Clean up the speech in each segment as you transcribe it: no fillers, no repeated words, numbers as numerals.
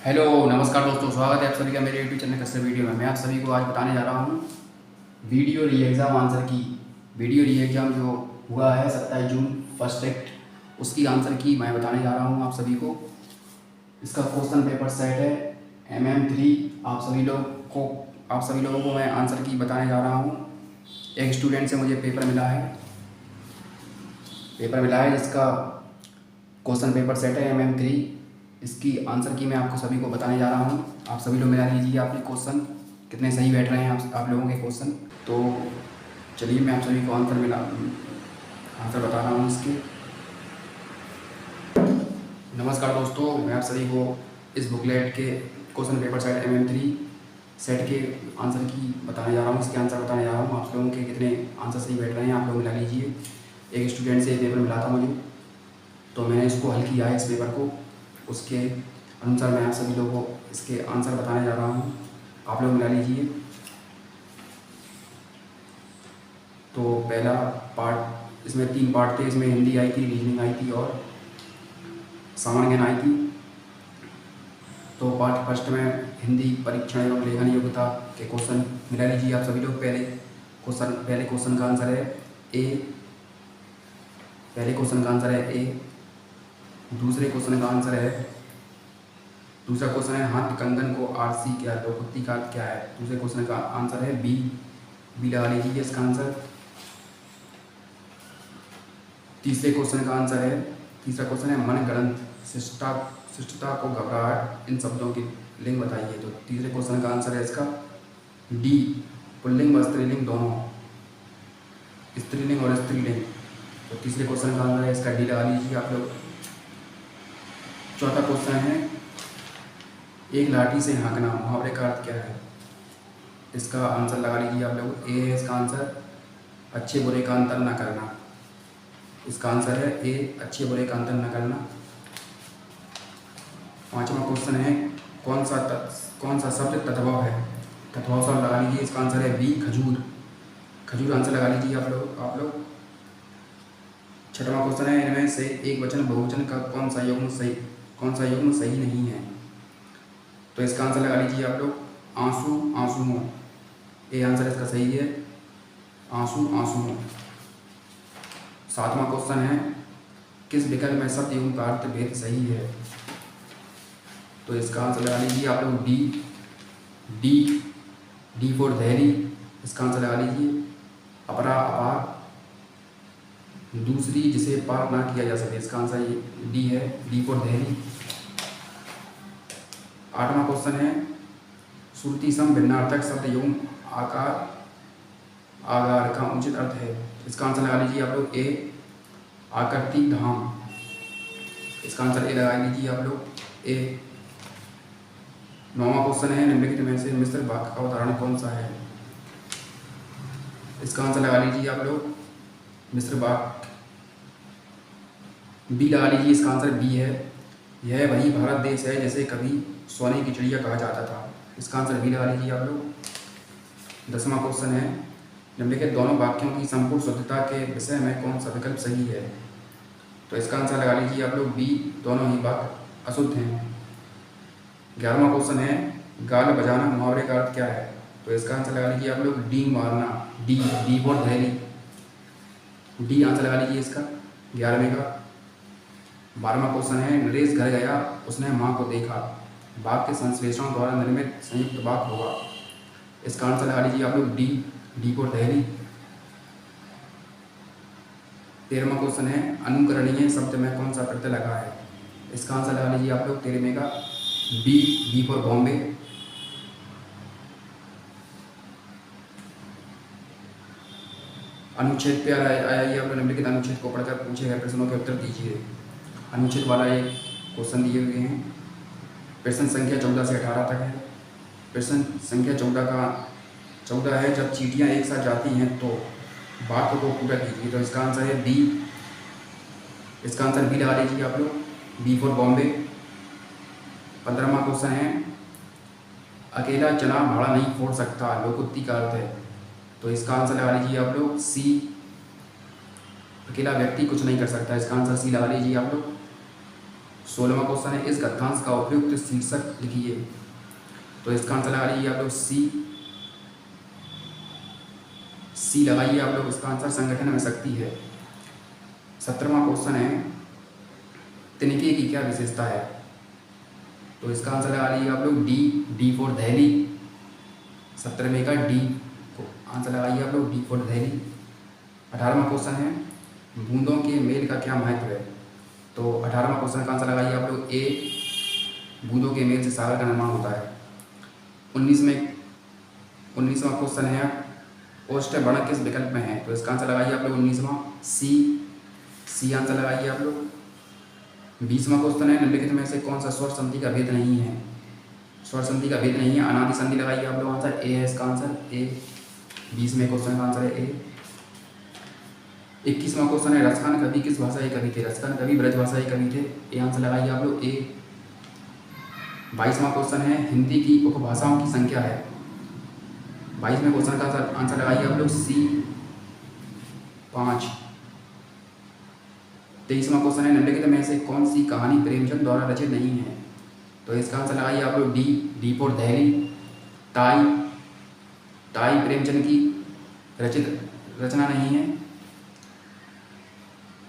Hello नमस्कार दोस्तों, स्वागत है आप सभी का मेरे यूट्यूब चैनल कसर वीडियो में। मैं आप सभी को आज बताने जा रहा हूँ वीडियो री एग्ज़ाम आंसर की। वीडियो री एग्ज़ाम जो हुआ है 27 जून फर्स्ट टेस्ट, उसकी आंसर की मैं बताने जा रहा हूँ आप सभी को। इसका क्वेश्चन पेपर सेट है MM3। आप सभी लोगों को मैं आंसर की बताने जा रहा हूँ। एक स्टूडेंट से मुझे पेपर मिला है जिसका क्वेश्चन पेपर सेट है MM3। इसकी आंसर की मैं आपको सभी को बताने जा रहा हूँ। आप सभी लोग मिला लीजिए अपने क्वेश्चन कितने सही बैठ रहे हैं आप लोगों के क्वेश्चन। तो चलिए मैं आप सभी को आंसर बता रहा हूँ इसके। नमस्कार दोस्तों, मैं आप सभी को इस बुकलेट के question paper set MM3 set के आंसर की बताने जा रहा हूँ। इसके आंसर बताने जा रहा हूँ। आप लोगों के कितने आंसर सही बैठ रहे हैं आप लोग मिला लीजिए। एक स्टूडेंट से ये पेपर मिला था मुझे, तो मैंने इसको हल किया है इस पेपर को। उसके अनुसार मैं आप सभी लोगों को इसके आंसर बताने जा रहा हूँ। आप लोग मिला लीजिए। तो पहला पार्ट, इसमें 3 पार्ट थे। इसमें हिंदी आई थी, रीजनिंग आई थी और सामान्य ज्ञान आई थी। तो पार्ट फर्स्ट में हिंदी परीक्षण एवं लेखन योग्यता के क्वेश्चन मिला लीजिए आप सभी लोग। पहले क्वेश्चन का आंसर है ए। दूसरा क्वेश्चन है हाथ कंगन को आरसी क्या है, लोकोक्ति का क्या है। दूसरे क्वेश्चन का आंसर है बी लगा लीजिए इसका आंसर। तीसरा क्वेश्चन है मन गणत शिष्टता को घबराहट, इन शब्दों की लिंग बताइए। तो तीसरे क्वेश्चन का आंसर है इसका डी, पुल्लिंग व स्त्रीलिंग दोनों, स्त्रीलिंग और स्त्रीलिंग। तो तीसरे क्वेश्चन का आंसर है इसका डी लगा लीजिए आप लोग। चौथा क्वेश्चन है एक लाठी से हाँकना, मुहावरे का अर्थ क्या है। इसका आंसर लगा लीजिए आप लोग। ए है इसका आंसर, अच्छे बुरे का अंतर न करना। इसका आंसर है ए, अच्छे बुरे का अंतर न करना। पांचवा क्वेश्चन है कौन सा शब्द तद्भव है। तद्भव शब्द लगा लीजिए। इसका आंसर है बी, खजूर आंसर लगा लीजिए आप लोग। छठवां क्वेश्चन है इनमें से एक वचन बहुवचन का कौन सा युग्म सही नहीं है। तो इसका आंसर लगा लीजिए आप लोग। आंसुओं, ये आंसर इसका सही है, आंसुओं। सातवां क्वेश्चन है किस विकल्प में शब्द युग्म का अर्थ भेद सही है। तो इसका आंसर लगा लीजिए आप लोग डी फॉर धैर्य। इसका आंसर लगा लीजिए। अपरा, अपार, दूसरी जिसे पार ना किया जा सके। इसका आंसर ये डी है, डी फॉर धैर्य। आठवां क्वेश्चन है श्रुति सम भिन्नार्थक शब्द युग्म आकार का उचित अर्थ है। इसका आंसर लगा लीजिए आप लोग। ए, आकृति धाम। इसका आंसर ए लगा लीजिए आप लोग, ए। नौवां क्वेश्चन है निम्नलिखित में से मिश्र वाक्य का उदाहरण कौन सा है। इसका आंसर लगा लीजिए आप लोग। मिश्र वाक्य बी लगा लीजिए। इसका आंसर बी है। यह वही भारत देश है जैसे कभी सोने की चिड़िया कहा जाता था। इसका आंसर बी लगा लीजिए आप लोग। 10वां क्वेश्चन है निम्नलिखित दोनों वाक्यों की संपूर्ण शुद्धता के विषय में कौन सा विकल्प सही है। तो इसका आंसर लगा लीजिए आप लोग बी, दोनों ही वाक्य अशुद्ध हैं। 11वां क्वेश्चन है गाल बजाना, मुहावरे का अर्थ क्या है। तो इसका आंसर लगा लीजिए आप लोग डी, मारना। डी फॉर धैर्य, डी आंसर लगा लीजिए इसका 11वें का। 12वां क्वेश्चन है नरेश घर गया, उसने माँ को देखा, वाक्य संश्लेषण द्वारा निर्मित संयुक्त वाक्य होगा। इसका आंसर लगा लीजिए आप लोग डी फॉर धैर्य। 13वां क्वेश्चन है अनुकरणीय शब्द में कौन सा प्रत्यय लगा है। इसका आंसर लगा लीजिए आप लोग 13वें का बी फॉर बॉम्बे। अनुच्छेद पे आइए आप लोग। निम्नलिखित अनुच्छेद को पढ़कर पूछे गए प्रश्नों के उत्तर दीजिए। अनुच्छेद वाला एक क्वेश्चन दिए हुए हैं। प्रश्न संख्या 14 से 18 तक है। प्रश्न संख्या 14 है जब चींटियां एक साथ जाती हैं तो वाक्य को पूरा कीजिए। तो इसका आंसर है बी। इसका आंसर बी लगा लीजिए आप लोग, बी फॉर बॉम्बे। 15वां क्वेश्चन है अकेला चना भाड़ा नहीं फोड़ सकता, लोकोक्ति का अर्थ है। तो इसका आंसर लगा लीजिए आप लोग सी, अकेला व्यक्ति कुछ नहीं कर सकता। इसका आंसर सी लगा लीजिए आप लोग। 16वां क्वेश्चन है, इस गद्यांश का उपयुक्त शीर्षक लिखिए। तो इसका आंसर लगा लीजिए आप लोग सी लगाइए आप लोग, इसका आंसर संगठन में शक्ति है। 17वां क्वेश्चन है, तिनके की क्या विशेषता है। तो इसका आंसर लगा लीजिए आप लोग डी फॉर दहली। 17वें का डी को आंसर लगाइए आप लोग, डी फॉर दहली। 18वां क्वेश्चन है, बूंदों के मेल का क्या महत्व है। तो 18वां क्वेश्चन का आंसर लगाइए आप लोग, ए, बूंदों के मेल से सागर का निर्माण होता है। 19वां क्वेश्चन है, ओष्ठ वर्ण किस विकल्प में है। तो इसका आंसर लगाइए आप लोग 19वां सी आंसर लगाइए आप लोग। 20वां क्वेश्चन है, निम्नलिखित में से कौन सा स्वर संधि का भेद नहीं है। स्वर संधि का भेद नहीं है, अनादि संधि लगाइए आप लोग, आंसर ए है इसका आंसर ए। 20वें क्वेश्चन का आंसर है ए। 21वां क्वेश्चन है, रसखान कवि किस भाषा के कवि थे। रसखान कवि ब्रज भाषा के कवि थे, ए आंसर लगाइए आप लोग ए। 22वां क्वेश्चन है, हिंदी की उपभाषाओं की संख्या है। 22वें क्वेश्चन का आंसर लगाइए आप लोग सी 5। 23वां क्वेश्चन है, निम्नलिखित में से कौन सी कहानी प्रेमचंद द्वारा रचित नहीं है। तो इसका आंसर लगाइए आप लोग डी फॉर दहली। ताई प्रेमचंद की रचित रचना नहीं है।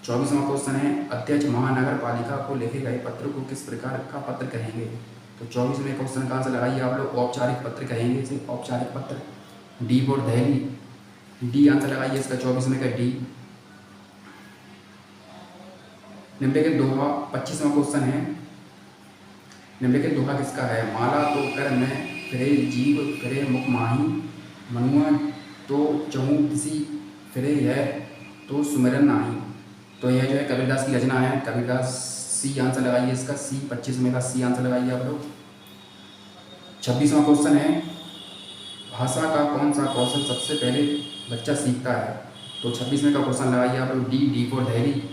24वां क्वेश्चन है, अध्यक्ष महानगर पालिका को लिखे गए पत्र को किस प्रकार का पत्र कहेंगे। तो 24वें क्वेश्चन का आंसर लगाइए आप लोग, औपचारिक पत्र कहेंगे इसे, औपचारिक पत्र। D for Delhi, D answer लगाइए इसका 24वें का डी। निम्नलिखित दोहा 25वां क्वेश्चन है, निम्नलिखित दोहा किसका है। माला तो कर मैं फिरे जीव फिरे मुख माही, मनुआ तो चहूँ किसी फिरे यह तो सुमिरन नाही। तो यह जो है कबीरदास की रचना है, कबीरदास। सी आंसर लगाइए इसका सी, 25वें का सी आंसर लगाइए आप लोग। 26वां क्वेश्चन है, भाषा का कौन सा कौशल सबसे पहले बच्चा सीखता है। तो 26वें का क्वेश्चन लगाइए आप लोग डी फॉर दहली,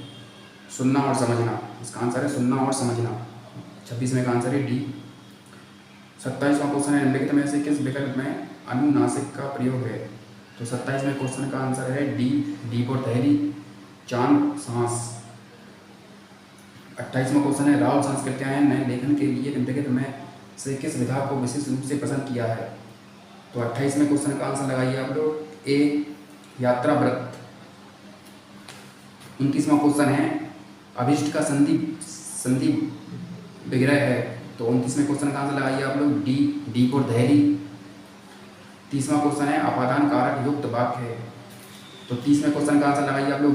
सुनना और समझना। इसका आंसर है सुनना और समझना। 26वें का आंसर है डी। 27वां क्वेश्चन है, निम्नलिखित में से किस विकल्प में अनुनासिक का प्रयोग है। तो 27वें क्वेश्चन का आंसर है डी फॉर दहली, चांद सांस। 28वां क्वेश्चन है, राहुल संस्कृत्यायन ने लेखन के लिए निम्नलिखित में से किस विधा को विशेष रूप से पसंद किया है। तो 28वें क्वेश्चन का आंसर लगाइए आप लोग ए, यात्रा व्रत। 29वां क्वेश्चन है, अभिष्ट का संधि विग्रह है। तो 29वें क्वेश्चन का आंसर लगाइए आप लोग डी फॉर दहली। 30वां क्वेश्चन है, अपादान कारक युक्त वाक्य है। तो 30वें क्वेश्चन का आंसर लगाइए आप लोग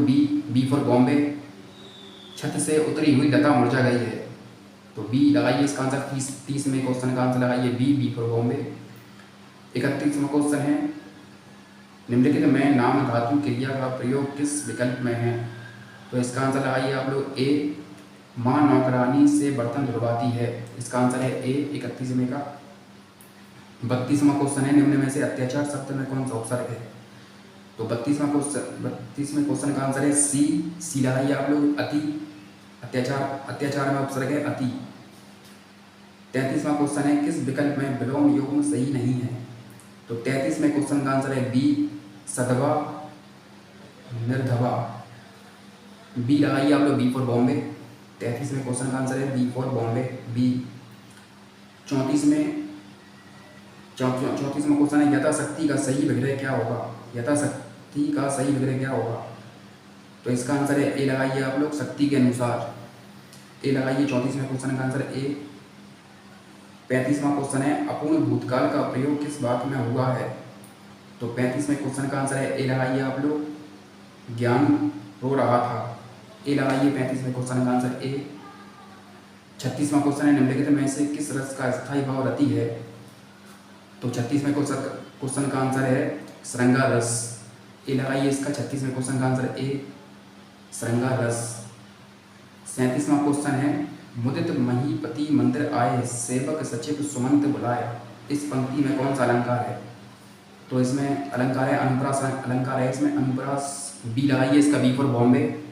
बी फॉर बॉम्बे। छत से उतरी हुई लता मुरझा गई है। तो बी लगाइए इसका आंसर 30वें क्वेश्चन का आंसर लगाइए बी फॉर बॉम्बे। 31वां क्वेश्चन है, निम्नलिखित में नाम धातु क्रिया का प्रयोग किस विकल्प में है। तो इसका आंसर लगाइए आप लोग ए, माँ नौकरानी से बर्तन धुलवाती है। इसका आंसर है ए 31वें का। 32वां क्वेश्चन है, निम्न में से अत्याचार शब्द में कौन सा उपसर्ग है। तो 32वें क्वेश्चन का आंसर है सी लगाइए आप लोग अति। अत्याचार में उपसर्ग है अति। 33वां क्वेश्चन है, किस विकल्प में विलोम युग्म सही नहीं है। तो 33वें क्वेश्चन का आंसर है बी, सधवा निर्धवा। बी लगाइए आप लोग बी फॉर बॉम्बे। 33वें क्वेश्चन का आंसर है बी फॉर बॉम्बे, बी। 34वां क्वेश्चन है, यथाशक्ति का सही विग्रह क्या होगा। यथाशक्ति का सही विग्रह क्या होगा। तो इसका आंसर है ए लगाइए आप लोग, शक्ति के अनुसार। ए लगाइए 34वें क्वेश्चन का आंसर ए। 35वां क्वेश्चन है, अपूर्ण भूतकाल का प्रयोग किस वाक्य में हुआ है। तो 35वें क्वेश्चन का आंसर है ए लगाइए आप लोग, ज्ञान रो रहा था। ए लगाइए 35वें क्वेश्चन का आंसर ए। 36वां क्वेश्चन है, निम्नलिखित में से किस रस का स्थायी भाव रति है। तो 36वें क्वेश्चन का आंसर है श्रृंगार रस। ए लगाइए इसका 36वें क्वेश्चन का आंसर ए, श्रृंगार रस। 37वां क्वेश्चन है, मुदित महीपति मंदिर आए, सेवक सचिव सुमंत बुलाए। इस पंक्ति में कौन सा अलंकार है। तो इसमें अलंकार है अनुप्रास अलंकार है। इसमें अनुप्रास बी लगाइए इसका बी फॉर बॉम्बे।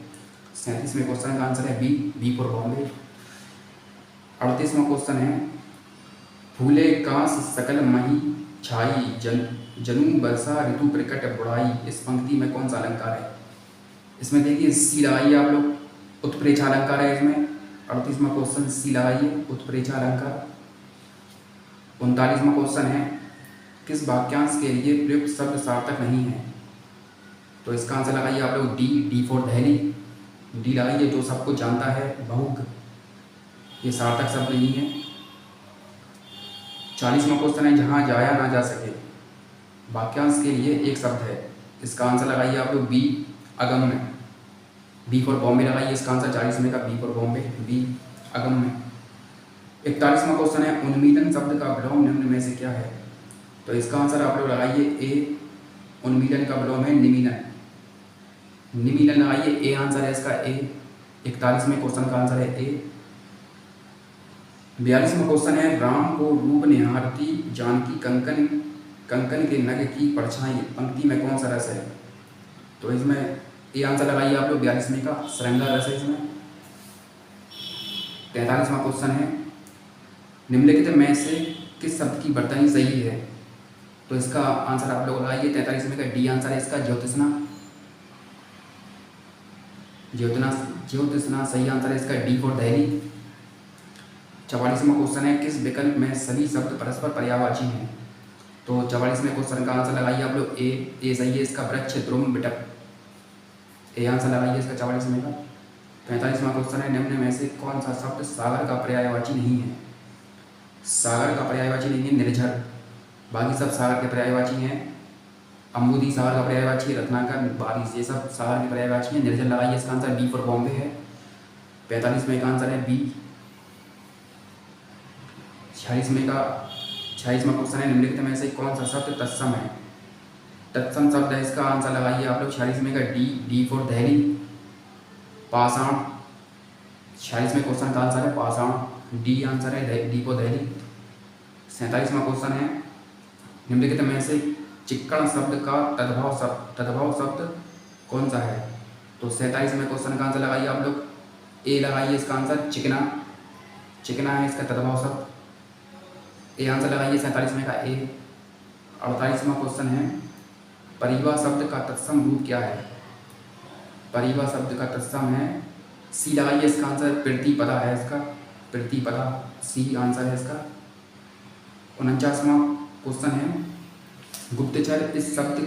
37वें क्वेश्चन का आंसर है बी फॉर बॉम्बे। 38वां क्वेश्चन है, फूले कांस सकल मही छाई, जनु वर्षा ऋतु प्रकट बुढ़ाई। इस पंक्ति में कौन सा अलंकार है। इसमें देखिए सी लगाइए आप लोग, उत्प्रेक्षा अलंकार है इसमें। 38वां क्वेश्चन सी लगाइए, उत्प्रेक्षा अलंकार। 39वां क्वेश्चन है, किस वाक्यांश के लिए प्रयुक्त शब्द सार्थक नहीं है? तो इसका आंसर लगाइए आप लोग डी फॉर दहली। डी लगाइए, जो सबको जानता है बहुग, ये सार्थक शब्द नहीं है। 40वां क्वेश्चन है, जहाँ जाया ना जा सके, वाक्यांश के लिए एक शब्द है, इसका आंसर लगाइए आप लोग बी अगम्य। बी फॉर बॉम्बे लगाइए, इसका आंसर 40 में का बी फॉर बॉम्बे, बी अगम्य। 41वां क्वेश्चन है, उन्मीलन शब्द का विलोम निम्न में से क्या है? तो इसका आंसर आप लोग लगाइए ए, उन्मीलन का विलोम है निमीलन। निमीलन लगाइए, ए आंसर है इसका ए। 41वें क्वेश्चन का आंसर है ए। 42वां क्वेश्चन है, राम को रूप निहारती जानकी कंकन कंकन के नग की परछाई, पंक्ति में कौन सा रस है? तो इसमें ए आंसर लगाइए आप लोग 42वें का श्रृंगार रस है इसमें। 43वां क्वेश्चन है, निम्नलिखित में से किस शब्द की वर्तनी सही है? तो इसका आंसर आप लोग लगाइए 43वें का डी आंसर है इसका ज्योतिषना। ज्योतिषना सही आंसर है इसका डी फॉर दहली। 44वां क्वेश्चन है, किस विकल्प में सभी शब्द परस्पर पर्यायवाची हैं? तो 44वें क्वेश्चन का आंसर लगाइए आप लोग ए सही है इसका वृक्ष द्रुम बिटक, ए आंसर लगाइए इसका 44वें का। 45वां क्वेश्चन है, निम्न में से कौन सा शब्द सागर का पर्यायवाची नहीं है? सागर का पर्यायवाची नहीं है निर्झर, बाकी सब सागर के पर्यायवाची हैं। अम्बुदी सागर का पर्यायवाची है, रत्नाकर, बारिश, ये सब सागर के पर्यायवाची हैं। निर्जल लगाइए, इसका आंसर बी फॉर बॉम्बे है। 45वें का आंसर है बी। 46वां क्वेश्चन है, निम्नलिखित में से कौन सा शब्द तत्सम है? तत्सम शब्द है, इसका आंसर लगाइए आप लोग 46वें का डी फॉर दहली। पाषाण, 46वें क्वेश्चन का आंसर है पाषाण, डी आंसर है डी फॉर दहली। 47वां क्वेश्चन है, निम्नलिखित में से चिक्कण शब्द का तद्भव शब्द कौन सा है? तो 47वें क्वेश्चन का आंसर लगाइए आप लोग ए लगाइए, इसका आंसर चिकना, चिकना है इसका तद्भव शब्द, ए आंसर लगाइए 47वें का ए। 48वां क्वेश्चन है, परिवा शब्द का तत्सम रूप क्या है? परिवा शब्द का तत्सम है, सी लगाइए, इसका आंसर प्रतिपदा है इसका, प्रतिपदा, सी आंसर है इसका। 49वां क्वेश्चन है, गुप्तचर इस शब्द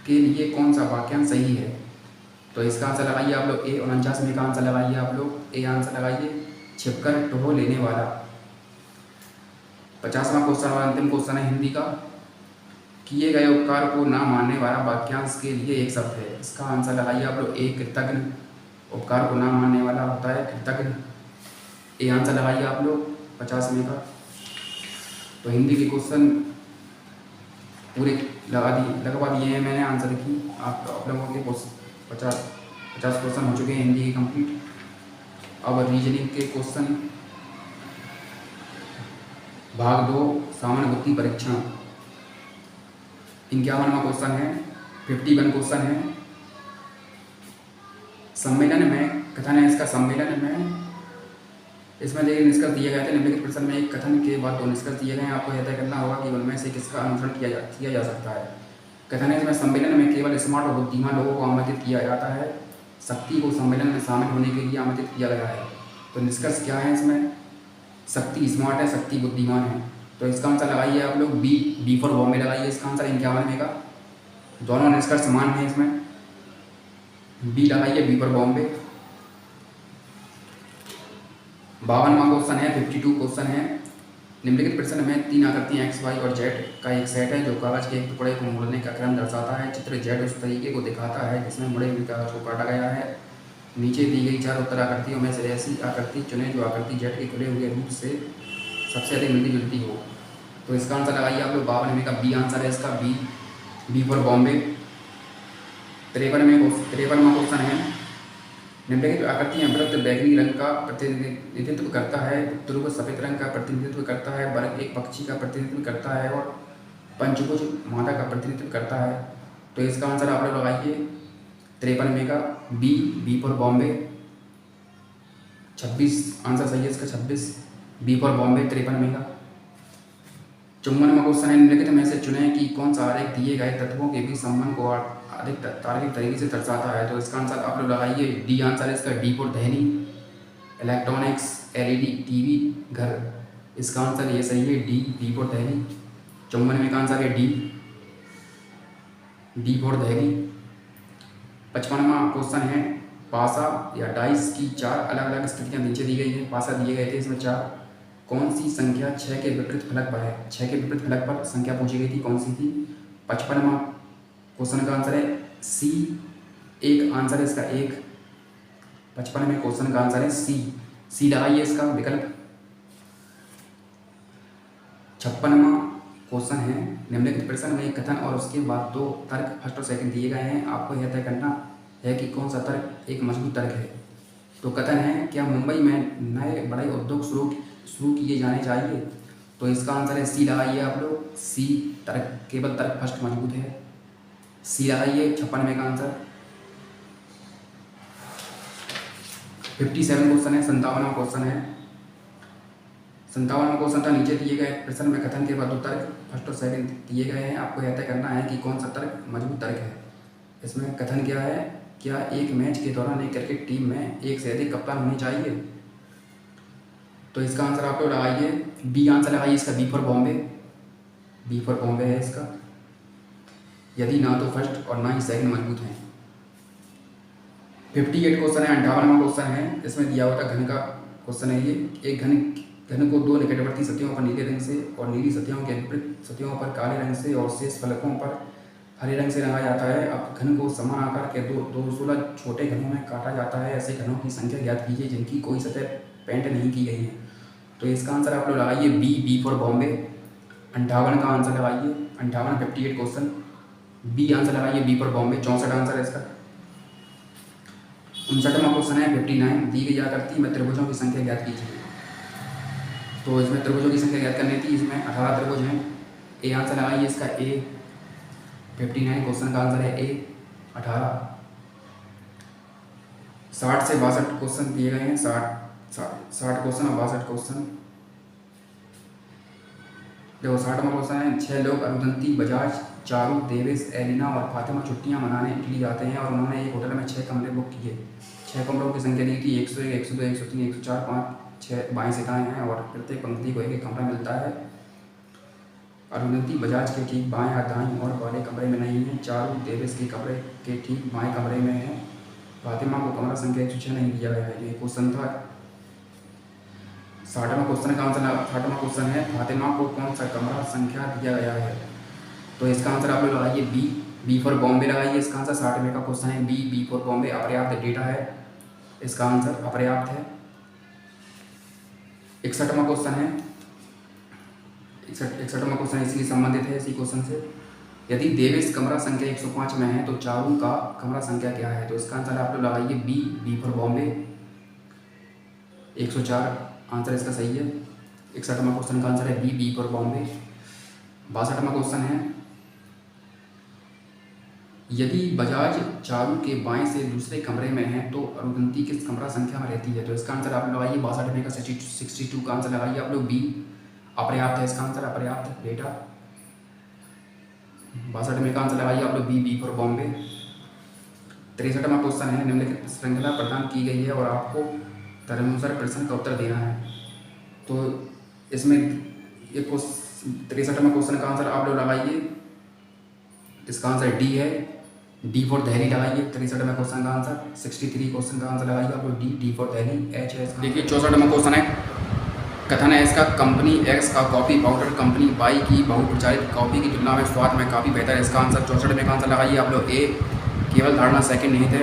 के लिए कौन सा वाक्यांश सही है? तो इसका आंसर लगाइए आप लोग ए। 49वें का आंसर लगाइए आप लोग ए आंसर लगाइए, छिपकर टोह लेने वाला। 50वां क्वेश्चन और अंतिम क्वेश्चन है हिंदी का, किए गए उपकार को ना मानने वाला वाक्यांश के लिए एक शब्द है, इसका आंसर लगाइए आप लोग ए कृतज्ञ। उपकार को ना मानने वाला होता है कृतज्ञ, ए आंसर लगाइए आप लोग 50वें का। तो हिंदी के क्वेश्चन पूरे लगवा दिए हैं मैंने आंसर की। आप लोगों के 50 क्वेश्चन हो चुके हैं हिंदी के कंप्लीट। अब रीजनिंग के क्वेश्चन, भाग 2 सामान्य बुद्धि परीक्षण। 51वां क्वेश्चन है, 51 क्वेश्चन है, सम्मेलन में कथन है इसका। सम्मेलन में इसमें देखिए निष्कर्ष दिए गए थे, निम्नलिखित प्रश्न में एक कथन के बाद 2 निष्कर्ष दिए गए हैं, आपको यह तय करना होगा कि उनमें से किसका अनुसरण किया जा सकता है। कथन है, इसमें सम्मेलन में केवल स्मार्ट और बुद्धिमान लोगों को आमंत्रित किया जाता है, शक्ति को सम्मेलन में शामिल होने के लिए आमंत्रित किया गया है। तो निष्कर्ष क्या है इसमें? शक्ति स्मार्ट है, शक्ति बुद्धिमान है। तो इसका आंसर लगाइए आप लोग बी फॉर बॉम्बे लगाइए, इसका आंसर 51वें का। दोनों निष्कर्ष समान है, इसमें बी लगाइए, बी फॉर बॉम्बे। 52वां क्वेश्चन है, 52 क्वेश्चन है, निम्नलिखित प्रश्न में 3 आकृतियाँ एक्स वाई और जेड का एक सेट है जो कागज के एक टुकड़े को मोड़ने का क्रम दर्शाता है। चित्र जेड उस तरीके को दिखाता है जिसमें मुड़े हुए कागज को काटा गया है। नीचे दी गई 4 उत्तर आकृतियों में से ऐसी आकृति चुनें जो आकृति जेड के खुले हुए रूप से सबसे अधिक मिलती जुलती हो। तो इसका आंसर लगाइए आप लोग 52वें का बी आंसर है इसका, बी फॉर बॉम्बे। 53वां क्वेश्चन है, निम्नलिखित आकृतियाँ वृत्त बैगनी रंग का प्रतिनिधित्व करता है, ध्रुव सफेद रंग का प्रतिनिधित्व करता है, वर्ग एक पक्षी का प्रतिनिधित्व करता है और पंचभुज मादा का प्रतिनिधित्व करता है। तो इसका आंसर आप लोग लगाइए 53वें का बी फॉर बॉम्बे। 26 आंसर सही है इसका, 26 बी फॉर बॉम्बे 53वें का। 54वां क्वेश्चन है, निम्नलिखित में से चुनें कि कौन सा आरेख दिए गए तत्वों के बीच संबंध को अधिक तार्किक तरीके से दर्शाता है। तो इसका आंसर आप लोग लगाइए डी आंसर है इसका, डी फॉर दहनी। इलेक्ट्रॉनिक्स, एलईडी, टीवी, घर। इसका आंसर ये सही है डी, डी फॉर दिल्ली। 54वें का आंसर है डी, डी फॉर दिल्ली। 55वां क्वेश्चन है पासा या डाइस की 4 अलग अलग स्थितियां नीचे दी गई हैं। पासा दिए गए थे इसमें 4। कौन सी संख्या 6 के विपरीत फलक पर है? 6 के विपरीत फलक पर संख्या पूछी गई थी, कौन सी थी? 55वां क्वेश्चन का आंसर है सी, एक आंसर है इसका 1। 55वें क्वेश्चन का आंसर है सी, सी लगाइए इसका विकल्प। 56वां क्वेश्चन है निम्नलिखित प्रश्न में एक कथन और उसके बाद 2 तर्क फर्स्ट और सेकंड दिए गए हैं। आपको यह तय करना है कि कौन सा तर्क एक मजबूत तर्क है। तो कथन है क्या मुंबई में नए बड़े उद्योग शुरू किए जाने चाहिए? तो इसका आंसर है सी लगाइए आप लोग, सी तर्क, केवल तर्क फर्स्ट मजबूत है, सी लगाइए 56वें का आंसर। 57 क्वेश्चन है, 57वां क्वेश्चन है। 57वां क्वेश्चन था नीचे दिए गए प्रश्न में कथन के बाद 2 तर्क फर्स्ट और सेकंड दिए गए हैं। आपको यह तय करना है कि कौन सा तर्क मजबूत तर्क है। इसमें कथन क्या है, क्या एक मैच के दौरान एक क्रिकेट टीम में एक से अधिक कप्तान होने चाहिए? तो इसका आंसर आप लोग लगाइए बी, आंसर लगाइए इसका B for Bombay, B for Bombay है इसका। यदि ना तो फर्स्ट और ना ही सेकंड मजबूत हैं। 58 क्वेश्चन है, 58वां क्वेश्चन है। इसमें दिया हुआ था घन का क्वेश्चन है ये। एक घन को 2 निकटवर्ती सतहों पर नीले रंग से और नीली सतहों के विपरीत सतहों पर काले रंग से और शेष फलकों पर हरे रंग से रंगा जाता है। अब घन को समान आकार के 216 छोटे घनों में काटा जाता है। ऐसे घनों की संख्या ज्ञात कीजिए जिनकी कोई सतह पेंट नहीं की गई है। तो इसका आंसर आप लोग लगाइए बी, बी फॉर बॉम्बे। 58 का आंसर लगाइए, 58 58 क्वेश्चन बी आंसर लगाइए, बी फॉर बॉम्बे। 64 आंसर है इसका। 59वां क्वेश्चन है 59, दी गई आकृति में त्रिभुजों की संख्या ज्ञात कीजिए। तो इसमें त्रिभुजों की संख्या ज्ञात करनी थी। इसमें 18 त्रिभुज हैं। ए आंसर लगाइए इसका ए, 59 क्वेश्चन का आंसर है ए 18। 60 से 62 क्वेश्चन दिए गए हैं। 60 क्वेश्चन और 62 क्वेश्चन। देखो 60वां क्वेश्चन है 6 लोग अरुंधति, बजाज, चारू, देवेश, एलिना और फातिमा छुट्टियां मनाने इटली जाते हैं और उन्होंने एक होटल में 6 कमरे बुक किए। 6 कमरों की संख्या दी थी 101, 102, 103, 104, 5, 6 बाएँ सिताएँ हैं और प्रत्येक पंक्ति को एक कमरा मिलता है। अरुंधति बजाज के ठीक बाएं या दाईं ओर वाले कमरे में नहीं है। चारू देवेश के कमरे के ठीक बाएं कमरे में है। फातिमा को कमरा संख्या 106 नहीं दिया गया है। ये क्वेश्चन था। 60वां क्वेश्चन का आंसर 60वां क्वेश्चन है फातिमा को कौन सा कमरा संख्या दिया गया है? तो इसका आंसर आप लोग लगाइए बी, बी फॉर बॉम्बे लगाइए। इसका आंसर 60वें का क्वेश्चन है बी, बी फॉर बॉम्बे। अपर्याप्त डेटा है, इसका आंसर अपर्याप्त है। 61वां क्वेश्चन है, 61वां क्वेश्चन इसी संबंधित है, इसी क्वेश्चन से। यदि देवेश कमरा संख्या 105 में है तो चारू का कमरा संख्या क्या है? तो इसका आंसर आप लोग लगाइए B, B for Bombay. 104 answer इसका सही है। 61वां क्वेश्चन का आंसर है बी, बी फॉर बॉम्बे। 62वां क्वेश्चन है यदि बजाज चारू के बाएं से दूसरे कमरे में है तो अरुंधति किस कमरा संख्या में रहती है? तो इसका आंसर आप लगाइए 62वें का 62 का आंसर लगाइए आप लोग बी, अपर्याप्त है इसका आंसर, अपर्याप्त डेटा। 62वें का आंसर लगाइए आप लोग बी, बी फॉर बॉम्बे। 63वां क्वेश्चन है निम्नलिखित श्रृंखला प्रदान की गई है और आपको तदनुसार प्रश्न का उत्तर देना है। तो इसमें एक 63वां क्वेश्चन का आंसर आप लोग लगाइए, इसका आंसर डी है, डी फॉर दिल्ली लगाइए। 63वां क्वेश्चन का आंसर। 63 क्वेश्चन का आंसर लगाइए आप लोग D, D for Delhi, H है इसका। देखिए 64वां क्वेश्चन है, कथन है इसका कंपनी एक्स का कॉफ़ी पाउडर कंपनी वाई की बहुप्रचारित कॉफ़ी की तुलना में स्वाद में काफ़ी बेहतर है। इसका आंसर 64वें का आंसर लगाइए आप लोग ए, केवल धारणा सेकंड निहित है।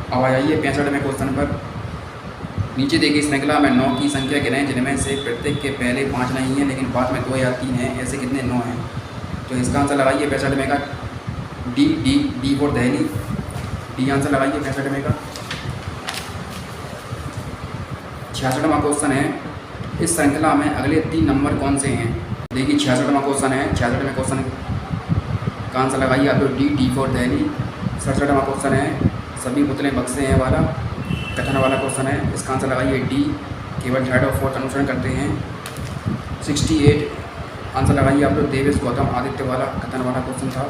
अब आ जाइए 65वें क्वेश्चन पर। नीचे देखिए श्रृंखला में 9 की संख्या गिनें जिनमें से प्रत्येक के पहले 5 नहीं है लेकिन बाद में 2 या 3 हैं, ऐसे कितने 9 हैं? तो इसका आंसर लगाइए 65वें का D, D, D for Delhi, D answer लगाइए 65वें का। 66वां क्वेश्चन है इस श्रृंखला में अगले 3 नंबर कौन से हैं? देखिए 66वां क्वेश्चन है, 66वें क्वेश्चन का आंसर लगाइए आप लोग डी, डी फॉर दिल्ली। 67वां क्वेश्चन है सभी पुतले बक्से हैं वाला, कथन वाला क्वेश्चन है। इसका आंसर लगाइए डी, केवल थर्ड और फोर्थ अनुसरण करते हैं। 68 आंसर लगाइए आप लोग देवेश गौतम आदित्य वाला, कथन वाला क्वेश्चन था।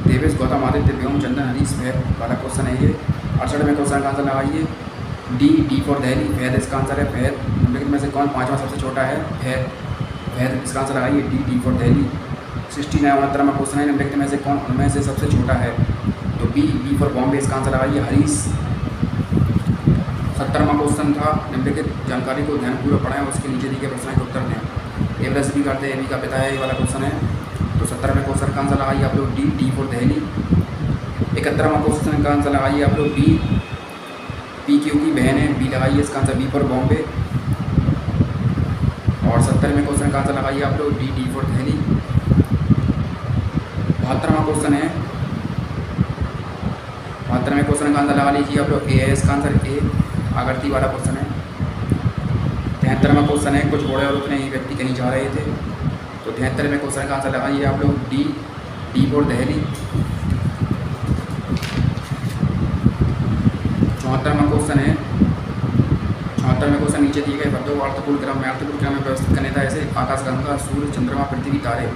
देवेश गौतम आदित्य एवं चंदन हरीश वाला क्वेश्चन है ये। 68वें क्वेश्चन का आंसर लगाइए डी फॉर दिल्ली, फैद इसका आंसर है। फैद निम्नलिखित में से कौन पाँचवा सबसे छोटा है? फैद। फैद इसका आंसर लगाइए डी फॉर दिल्ली। 69वां क्वेश्चन है निम्नलिखित में से कौन उनमें से सबसे छोटा है? तो बी फॉर बॉम्बे इसका आंसर लगाइए हरीश। 70वां क्वेश्चन था निम्नलिखित जानकारी को ध्यानपूर्वक पढ़ें और उसके नीचे दिए गए प्रश्न के उत्तर दें। ए प्लस बी करते हैं, ए बी का पिता है, ये वाला क्वेश्चन है। तो 70वें क्वेश्चन का आंसर लगाइए आप लोग डी फॉर दिल्ली। 71वां क्वेश्चन का आंसर लगाइए आप लोग पी क्यू की बहन है, बी लगाइए इसका आंसर बी फॉर बॉम्बे। और 70वें क्वेश्चन का आंसर लगाइए आप लोग डी फॉर दिल्ली। 72वां क्वेश्चन है, 72वें क्वेश्चन का आंसर लगा लीजिए आप लोग ए है इसका आंसर ए, आकृति वाला क्वेश्चन है। 73वां क्वेश्चन है कुछ घोड़े और उतने ही व्यक्ति कहीं जा रहे थे। तो 73वें क्वेश्चन का आंसर लगाइए आप लोग डी फॉर दिल्ली। 74वां क्वेश्चन है, 74वें क्वेश्चन नीचे दिए गए पदों को अर्थपूर्ण क्रम में व्यवस्थित करने था ऐसे आकाशगंगा, सूर्य, चंद्रमा, पृथ्वी, तारे।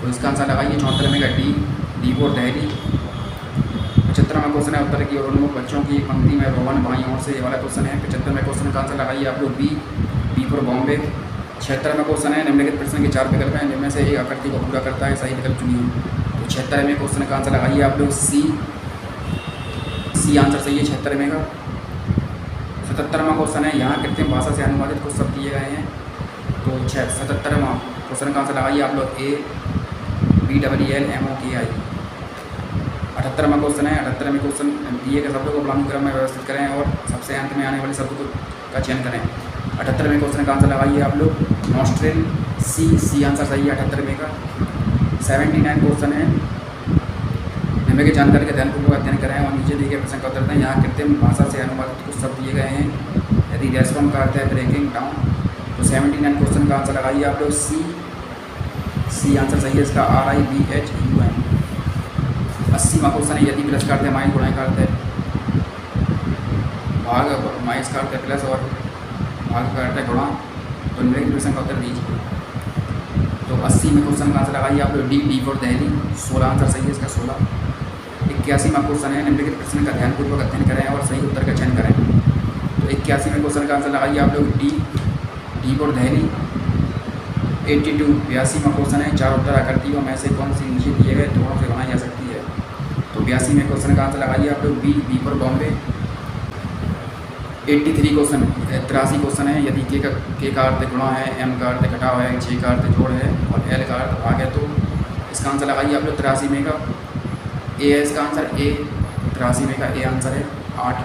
तो इसका आंसर लगाइए 74वें का डी फॉर दिल्ली। 75वां क्वेश्चन है उत्तर की ओर उन्मुख बच्चों की पंक्ति में भवन बाईं ओर से, ये वाला क्वेश्चन है। 75वें क्वेश्चन का आंसर लगाइए आप लोग बी फॉर बॉम्बे। 76वां क्वेश्चन है निम्नलिखित प्रश्न के 4 विकल्प हैं जिनमें से एक आकृति को पूरा करता है, सही विकल्प चुनिए। तो 76वें क्वेश्चन का आंसर लगाइए आप लोग सी आंसर सही है 76वें का। 77वां क्वेश्चन है यहाँ कृत्रिम भाषा से अनुवादित कुछ शब्द दिए गए हैं। तो 77वां क्वेश्चन का आंसर लगाइए आप लोग BEELMOKI। 78वां क्वेश्चन है, 78वें क्वेश्चन दिए गए शब्दों को पदानुक्रम में व्यवस्थित करें और सबसे अंत में आने वाले शब्द का चयन करें। 78वें क्वेश्चन का आंसर लगाइए आप लोग नॉस्ट्रेल, सी आंसर सही है 78वें का। 79 क्वेश्चन है निम्नलिखित जानकारी का ध्यानपूर्वक अध्ययन करें और नीचे दिए गए प्रश्न का उत्तर दें। यहाँ कृत्रिम भाषा से अनुवादित कुछ शब्द दिए गए हैं। यदि रेस्पॉन्ड का अर्थ है ब्रेकिंग डाउन, तो 79 क्वेश्चन का आंसर लगाइए आप लोग सी आंसर सही है इसका RIBHUM। 80वां क्वेश्चन है यदि प्लस का अर्थ है माइनस, गुणा का अर्थ है भाग, माइनस का अर्थ है प्लस और भाग का अर्थ है गुणा, तो निम्नलिखित प्रश्न का उत्तर दीजिए। तो 80वें क्वेश्चन का आंसर लगाइए आप लोग डी फॉर दिल्ली। 16 आंसर सही है इसका 16। 81वां क्वेश्चन है निम्नलिखित प्रश्न का ध्यानपूर्वक अध्ययन करें और सही उत्तर का चयन करें। तो 81वें क्वेश्चन का आंसर लगाइए आप लोग डी फॉर दिल्ली। 82वां क्वेश्चन है चार उत्तर आकृतियों में से कौन सी नीचे दिए गए टुकड़ों से बनाई जा सकती है। तो 82वें क्वेश्चन का आंसर लगाइए आप लोग B for Bombay. 83 question 83 question है यदि के का अर्थ गुणा है, एम का अर्थ घटाव है, जे का अर्थ जोड़ है और एल का अर्थ भाग है, तो इसका आंसर लगाइए आप लोग 83वें का ए है इसका आंसर ए। 83वें का ए आंसर है 8।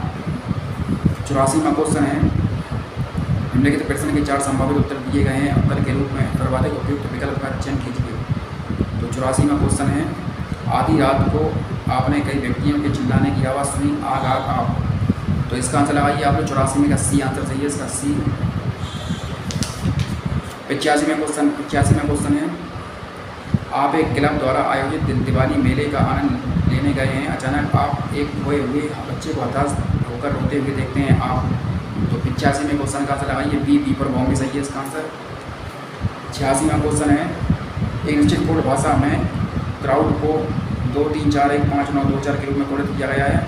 84वां क्वेश्चन है निम्नलिखित प्रश्न के 4 संभावित उत्तर दिए गए हैं, उत्तर के रूप में सर्वाधिक उपयुक्त विकल्प का चयन कीजिए। तो 84वां क्वेश्चन है आधी रात को आपने कई व्यक्तियों के चिल्लाने की आवाज़ सुनी, आग आग आग। तो इसका आंसर लगाइए आप लोग 84वें का सी आंसर सही है इसका सी। 85वां क्वेश्चन है आप एक क्लब द्वारा आयोजित दिवाली मेले का आनंद लेने गए हैं, अचानक आप एक खोए हुए बच्चे को हताश होकर रोते हुए देखते हैं आप। तो 85वें क्वेश्चन का आंसर लगाइए बी फॉर बॉम्बे सही है इसका आंसर। 86वां क्वेश्चन है एक निश्चित कोड भाषा में क्राउड को 2 3 4 1 5 9 2 4 के रूप में कोडित किया गया है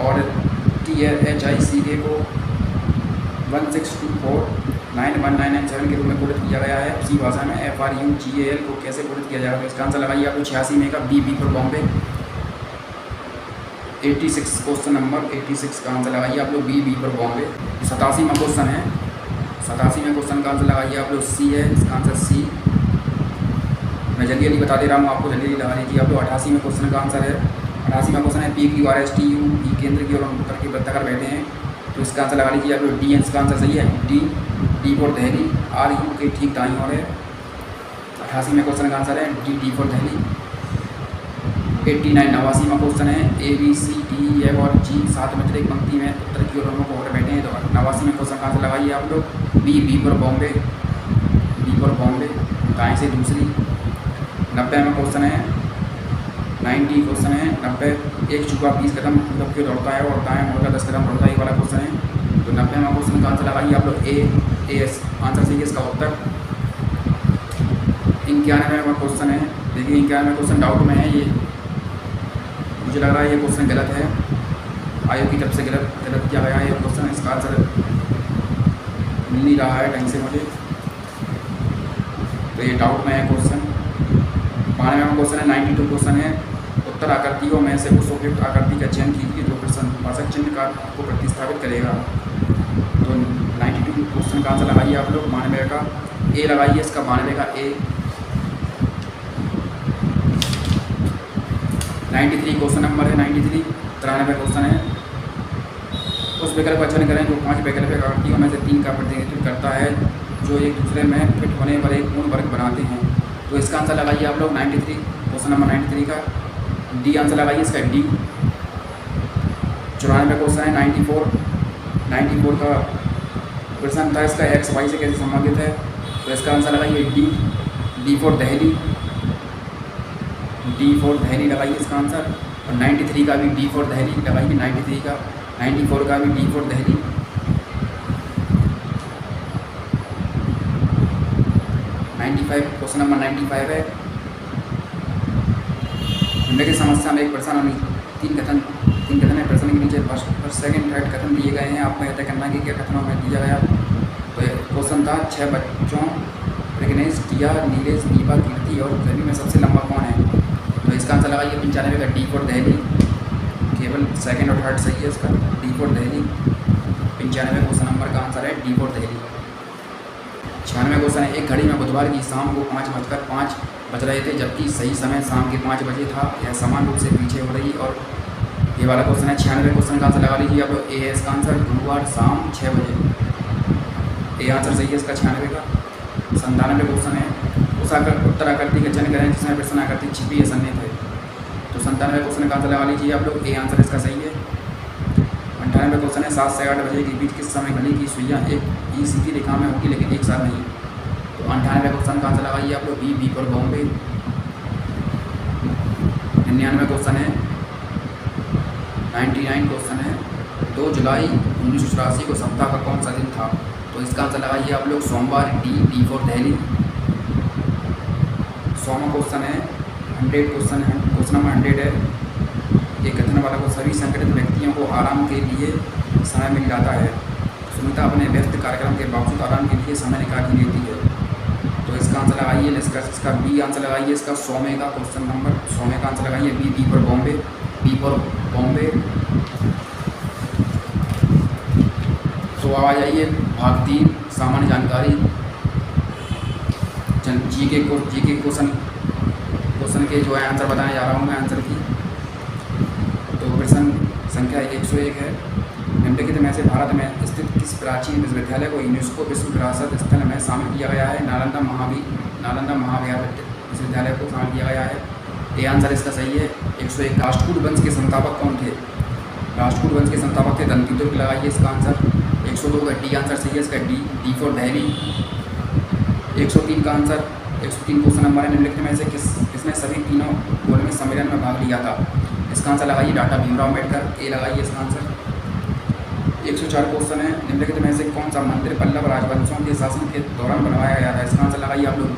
और THICK को 1624919997 के रूप में कोडित किया गया है। उसी भाषा में FRUGAL को कैसे कोडित किया जाएगा। तो इसका आंसर लगाइए आप 86वें का B for Bombay. 86 question number 86 का आंसर लगाइए आप लोग बी फॉर बॉम्बे। 87वां क्वेश्चन है 87वें क्वेश्चन का आंसर लगाइए आप लोग सी है इसका आंसर सी। मैं जल्दी बता दे रहा हूँ आपको, जल्दी लगा लीजिए आप लोग। 88वें क्वेश्चन का आंसर है 88वां क्वेश्चन है PQRSTU केंद्र की ओर उत्तर की वृत्ताकार बैठे हैं। तो इसका आंसर लगा लीजिए आप लोग डी इसका आंसर सही है डी फॉर दिल्ली। RU के ठीक दाईं ओर है। 88वें क्वेश्चन का आंसर है डी फॉर दिल्ली। 89वां क्वेश्चन है ABCDE और G 7 में एक पंक्ति में उत्तर की ओर दोनों को होकर बैठे हैं। तो 89वें क्वेश्चन का आंसर लगाइए आप लोग बी फॉर बॉम्बे। दाएँ से दूसरी। 90वां क्वेश्चन है 90 क्वेश्चन है 90 एक चुका 20 कदम मतलब क्यों दौड़ता है और दाएं मुड़कर 10 कदम दौड़ता है, ये वाला क्वेश्चन है। तो 90वां क्वेश्चन का आंसर लगाइए आप लोग AS आंसर सही है इसका उत्तर। 91वां क्वेश्चन है, देखिए 91वां क्वेश्चन डाउट में है, ये मुझे लग रहा है ये क्वेश्चन गलत है। आयोग की तरफ से गलत किया गया है ये क्वेश्चन। इसका आंसर मिल नहीं रहा है ढंग से मुझे, तो ये डाउट में है क्वेश्चन। 92वां क्वेश्चन है, 92 क्वेश्चन है, उत्तर आकृतियों में से उस उपयुक्त आकृति का चयन कीजिए जो प्रश्नवाचक चिन्ह का को प्रतिस्थापित करेगा। तो 92 क्वेश्चन का आंसर लगाइए आप लोग। 92 का ए लगाइए, इसका 92 का ए। 93 क्वेश्चन नंबर है, 93 93 क्वेश्चन है, उस विकल्प का चयन करें जो 5 वैकल्पिक आकृतियों में से 3 का प्रतिनिधित्व करता है जो एक दूसरे में फिट होने पर एक पूर्ण वर्ग बनाते हैं। तो इसका आंसर लगाइए आप लोग 93 क्वेश्चन नंबर 93 का डी आंसर लगाइए, इसका डी। 94 क्वेश्चन है, 94 का प्रश्न था इसका एक्स वाई से कैसे संबंधित है। तो इसका आंसर लगाइए डी फॉर दिल्ली, लगाइए इसका आंसर। और 93 का भी डी फॉर दिल्ली लगाइए, 93 का। 94 का भी D for Delhi. 95 question number 95 है, निम्नलिखित समस्या में एक प्रश्न और तीन कथन है। प्रश्न के नीचे फर्स्ट सेकंड थर्ड कथन दिए गए हैं, आपको यह तय करना है कि क्या कथनों में दिया गया। तो क्वेश्चन था 6 बच्चों प्रग्नेश, टिया, नीलेश, दीपा, कीर्ति और सभी में सबसे लंबा कौन है। तो इसका आंसर लगाइए 95 का डी फॉर दिल्ली। केवल सेकंड और थर्ड सही है इसका, D for Delhi. 95 question number का आंसर है डी फॉर दिल्ली। 96 क्वेश्चन है, एक घड़ी में बुधवार की शाम को 5:05 बज रहे थे जबकि सही समय शाम के 5 बजे था। यह समान रूप से पीछे हो रही। और ये वाला क्वेश्चन है 96 क्वेश्चन का आंसर लगा लीजिए आप लोग। ए है इसका आंसर, गुरुवार शाम 6 बजे। ए आंसर सही है इसका 96 का। 97 क्वेश्चन है, उस उत्तर आकृति का चयन करें जिसमें प्रश्न आकृति छिपी या सन्निहित है। तो 97 क्वेश्चन का आंसर लगा लीजिए आप लोग। ए आंसर इसका सही है। 98 क्वेश्चन है, 7 से 8 बजे के बीच किस समय घड़ी की सुइयाँ एक ही सीधी रेखा में होगी लेकिन एक साथ नहीं। तो 98 क्वेश्चन का आंसर लगाइए आप लोग बी फॉर बॉम्बे। 99 क्वेश्चन है, 99 क्वेश्चन है, 2 जुलाई 1984 को सप्ताह का कौन सा दिन था। तो इसका आंसर लगाइए आप लोग सोमवार, डी फॉर दिल्ली। 100वां क्वेश्चन है, 100 क्वेश्चन है, क्वेश्चन नंबर 100 है, ये कथन वाला को सभी संगठित व्यक्तियों को आराम के लिए समय मिल जाता है। सुनीता अपने व्यस्त कार्यक्रम के बावजूद आराम के लिए समय निकाल ही लेती है। तो इसका आंसर लगाइए, इसका बी आंसर लगाइए इसका 100वें का क्वेश्चन नंबर 100वें का आंसर लगाइए B for Bombay, B for Bombay. तो आ जाइए भाग 3 सामान्य जानकारी। जीके क्वेश्चन के जो है आंसर बताने जा रहा हूँ मैं आंसर की। तो प्रश्न संख्या 101 है, निम्नलिखित में से भारत में स्थित किस प्राचीन विश्वविद्यालय को यूनेस्को विश्व विरासत स्थल में शामिल किया गया है। नालंदा महाविद्यालय विश्वविद्यालय को शामिल किया गया है। ये आंसर इसका सही है। 101 राष्ट्रकूट वंश के संस्थापक कौन थे। राष्ट्रकूट वंश के संस्थापक थे दंतिदुर्ग, लगाइए इसका आंसर। 102 का डी आंसर सही है इसका, डी फॉर दिल्ली। 103 का आंसर, 103 क्वेश्चन नंबर है, निम्नलिखित में से किसने सभी तीनों गोलमेज सम्मेलन में भाग लिया था। इसका आंसर लगाइए डॉक्टर भीमराव अम्बेडकर। ए लगाइए इसका आंसर। 104 क्वेश्चन है, निम्नलिखित में से कौन सा मंदिर पल्लव राजवंशों के शासन के दौरान बनवाया गया था। इसका आंसर लगाइए आप लोग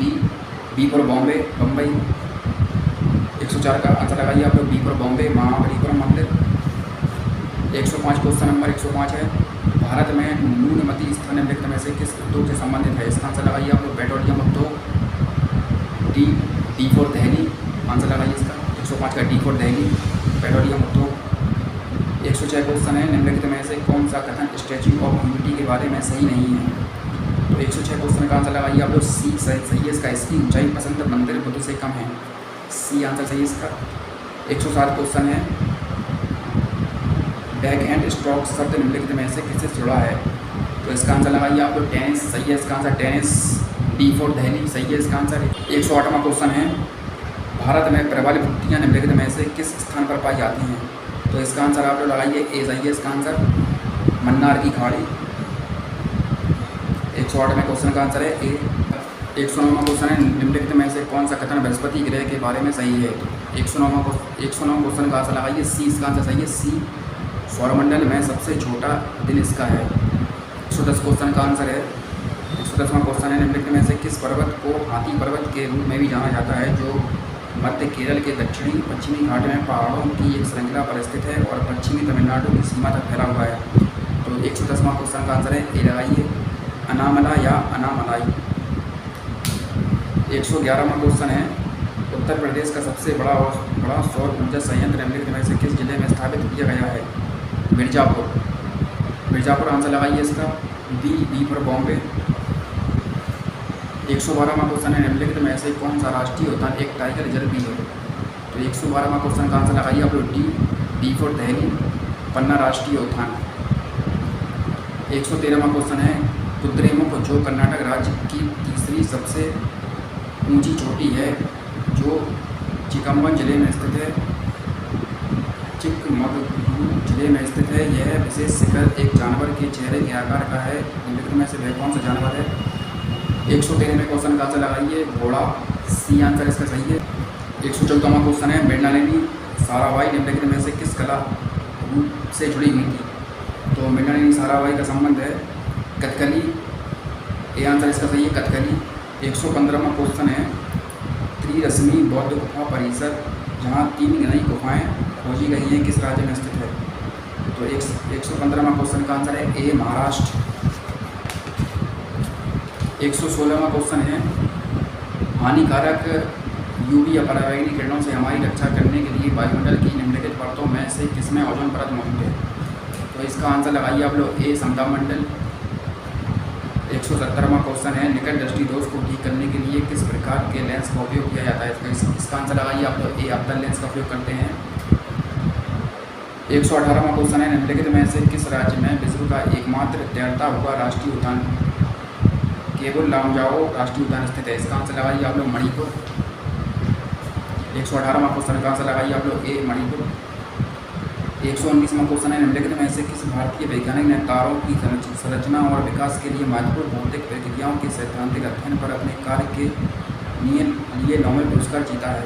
बी फॉर बॉम्बे, बम्बई। 104 का आंसर लगाइए आप लोग बी फॉर बॉम्बे, महाबलीपुरम मंदिर। 105 क्वेश्चन नंबर 105 है, भारत में न्यूनमती स्थान निम्नलिखित में से किस उद्योग से संबंधित है। इसका आंसर लगाइए आप लोग पेट्रोलियम उद्योग, डी फॉर दिल्ली। आंसर लगाइए इसका 105 का डी फॉर दिल्ली, पेट्रोलियम उद्योग। 106 क्वेश्चन है, निम्नलिखित में से कौन सा कथन स्टैच्यू ऑफ यूनिटी के बारे में सही नहीं है। तो 106 क्वेश्चन का आंसर लगाइए आप लोग सी सही है इसका, इसकी ऊंचाई पसंद मंदिर बुद्ध से कम है। सी आंसर सही है इसका। 107 क्वेश्चन है, बैक हैंड स्ट्रोक शब्द निम्नलिखित में से किससे जुड़ा है। तो इसका आंसर लगाइए आप लोग टेनिस, सही है इसका answer tennis, D for Delhi, सही है इसका आंसर। 108वां क्वेश्चन है, भारत में प्रबल भुट्टियाँ निम्नलिखित में से किस स्थान पर पाई जाती हैं। तो इसका आंसर आप लोग लगाइए ए, सही है इसका आंसर, मन्नार की खाड़ी। 108वें क्वेश्चन का आंसर है ए। 109वां क्वेश्चन है, निम्नलिखित में से कौन सा कथन बृहस्पति ग्रह के बारे में सही है। 109वां क्वेश्चन का आंसर लगाइए सी, इसका आंसर सही है सी, सौरमंडल में सबसे छोटा दिन इसका है। 110 क्वेश्चन का आंसर है, 110वां क्वेश्चन है, निम्नलिखित में से किस पर्वत को हाथी पर्वत के रूप में भी जाना जाता है जो मध्य केरल के दक्षिणी पश्चिमी घाट में पहाड़ों की एक श्रृंखला पर स्थित है और पश्चिमी तमिलनाडु की सीमा तक फैला हुआ है। तो 110वां क्वेश्चन का आंसर है ए लगाइए, अनामला या अनामलाई। 111वां क्वेश्चन है, उत्तर प्रदेश का सबसे बड़ा सौर ऊर्जा संयंत्र निम्नलिखित में से किस जिले में स्थापित किया गया है? मिर्ज़ापुर आंसर लगाइए इसका, बी फॉर बॉम्बे। 112वां क्वेश्चन है, निम्नलिखित में से कौन सा राष्ट्रीय उद्यान एक टाइगर रिजर्व भी है? तो 112वां क्वेश्चन का आंसर लगाइए आप लोग डी फॉर दिल्ली, पन्ना राष्ट्रीय उद्यान। 113वां क्वेश्चन है, कुद्रेमुख जो कर्नाटक राज्य की तीसरी सबसे ऊंची चोटी है जो चिकमगढ़ जिले में स्थित है, यह विशेष शिखर एक जानवर के चेहरे के आकार का है, निम्नलिखित में से वह कौन सा जानवर है? 113वें क्वेश्चन का आंसर लगाइए घोड़ा, सी आंसर इसका सही है। 114वां क्वेश्चन है, मृणालिनी साराभाई निम्नलिखित में से किस कला रूप से जुड़ी हुई थी? तो मृणालिनी साराभाई का संबंध है कथकली, ए आंसर इसका सही है कथकली। 115वां क्वेश्चन है, त्रिरश्मि बौद्ध गुफा परिसर जहाँ 3 नई गुफाएँ खोजी गई हैं किस राज्य में स्थित है? तो 115वां क्वेश्चन का आंसर है ए महाराष्ट्र। 116वां क्वेश्चन है, हानिकारक यूवी अपरावैंगनी किरणों से हमारी रक्षा करने के लिए वायुमंडल की निम्नलिखित परतों में से किसमें ओजोन परत मौजूद है? तो इसका आंसर लगाइए आप लोग ए समताप मंडल। 117वां क्वेश्चन है, निकट दृष्टि दोष को ठीक करने के लिए किस प्रकार के लेंस का उपयोग किया जाता है? इसका आंसर लगाइए आप लोग ए अवतल लेंस का उपयोग करते हैं। 118वां क्वेश्चन है, निम्नलिखित में से किस राज्य में विश्व का एकमात्र तैरता हुआ राष्ट्रीय उद्यान केवल लामजाओ राष्ट्रीय उद्यान स्थित है? इसका आंसर लगाइए आप लोग मणिपुर। 118वां क्वेश्चन का आंसर लगाइए आप लोग ए मणिपुर। 119वां क्वेश्चन है, निम्नलिखित में से किस भारतीय वैज्ञानिक ने तारों की संरचना और विकास के लिए महत्वपूर्ण भौतिक प्रक्रियाओं के सैद्धांतिक अध्ययन पर अपने कार्य के लिए नोबेल पुरस्कार जीता है?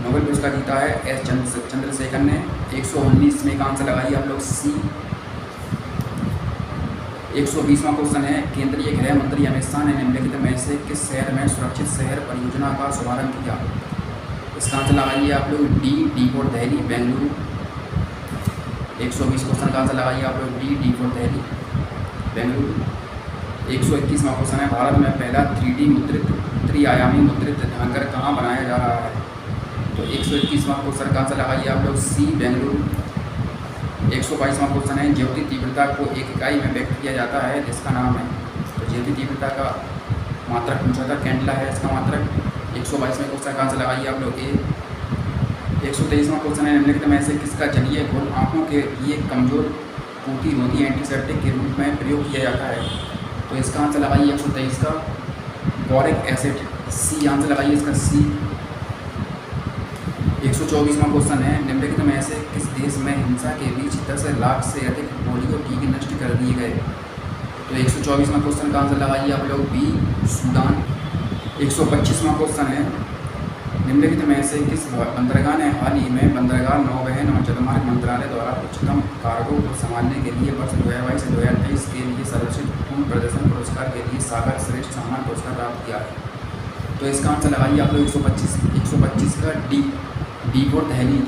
नोबेल पुरस्कार जीता है एस चंद्रशेखर ने। 119 का आंसर लगाइए आप लोग सी। 120वां क्वेश्चन है, केंद्रीय गृह मंत्री अमित शाह ने निम्नलिखित में से किस शहर में सुरक्षित शहर परियोजना का शुभारंभ किया? इसका आंसर लगाइए आप लोग D for Delhi, Bengaluru. 120 question का आंसर लगाइए आप लोग डी फॉर दिल्ली, बेंगलुरु। 121वां क्वेश्चन है, भारत में पहला 3D मुद्रित त्रिआयामी मुद्रित ढांकर कहाँ बनाया जा रहा है? तो 121वां क्वेश्चन का आंसर लगाइए आप लोग सी बेंगलुरु। 122वां क्वेश्चन है, ज्योति तीव्रता को एक इकाई में व्यक्त किया जाता है जिसका नाम है? तो ज्योति तीव्रता का मात्रक पूछा था, कैंडला है इसका मात्रक। 122वें क्वेश्चन का आंसर लगाइए आप लोग ए। 123वां क्वेश्चन है, निम्नलिखित में से किसका जलीय घोल आँखों के लिए कमजोर प्रतिरोधी एंटीसेप्टिक के रूप में प्रयोग किया जाता है? तो इसका आंसर लगाइए 123 का बोरिक एसिड, सी आंसर लगाइए इसका सी। 124वां क्वेश्चन है, निम्नलिखित में से किस देश में हिंसा के बीच 10 लाख से अधिक पोलियो टीके नष्ट कर दिए गए? तो 124वां क्वेश्चन का आंसर लगाइए आप लोग बी सूडान। 125वां क्वेश्चन है, निम्नलिखित में से किस बंदरगाह ने हाल ही में बंदरगाह नौवहन और जलमार्ग मंत्रालय द्वारा उच्चतम कार्गो को संभालने के लिए वर्ष 2022 से 2023 के लिए सर्वश्रेष्ठ पूर्ण प्रदर्शन पुरस्कार के लिए सागर श्रेष्ठ सम्मान पुरस्कार प्राप्त किया है? तो इसका आंसर लगाइए आप लोग 125 का डी फॉर दिल्ली,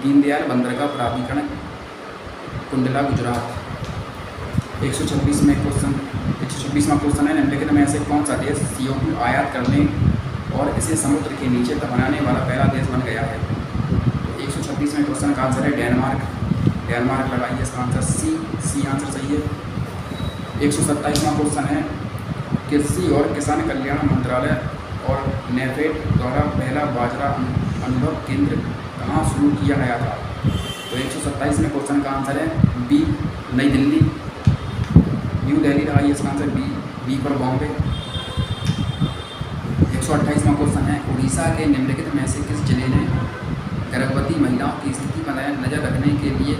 दीनदयाल बंदरगाह प्राधिकरण, कुंडला, गुजरात। 126वां क्वेश्चन है, निम्नलिखित में से कौन सा देश CO2 आयात करने और इसे समुद्र के नीचे तक बनाने वाला पहला देश बन गया है? तो 126वें क्वेश्चन का आंसर है डेनमार्क लगाइए इसका आंसर सी आंसर सही है। 127वां क्वेश्चन है, कृषि और किसान कल्याण मंत्रालय और नेफेड द्वारा पहला बाजरा अनुभव केंद्र कहाँ शुरू किया गया था? तो 127वें क्वेश्चन का आंसर है बी नई दिल्ली, न्यू दिल्ली लगाइए इसका आंसर बी फॉर बॉम्बे। 128वां क्वेश्चन है, उड़ीसा के निम्नलिखित में से किस जिले ने गर्भवती महिलाओं की स्थिति पर नजर रखने के लिए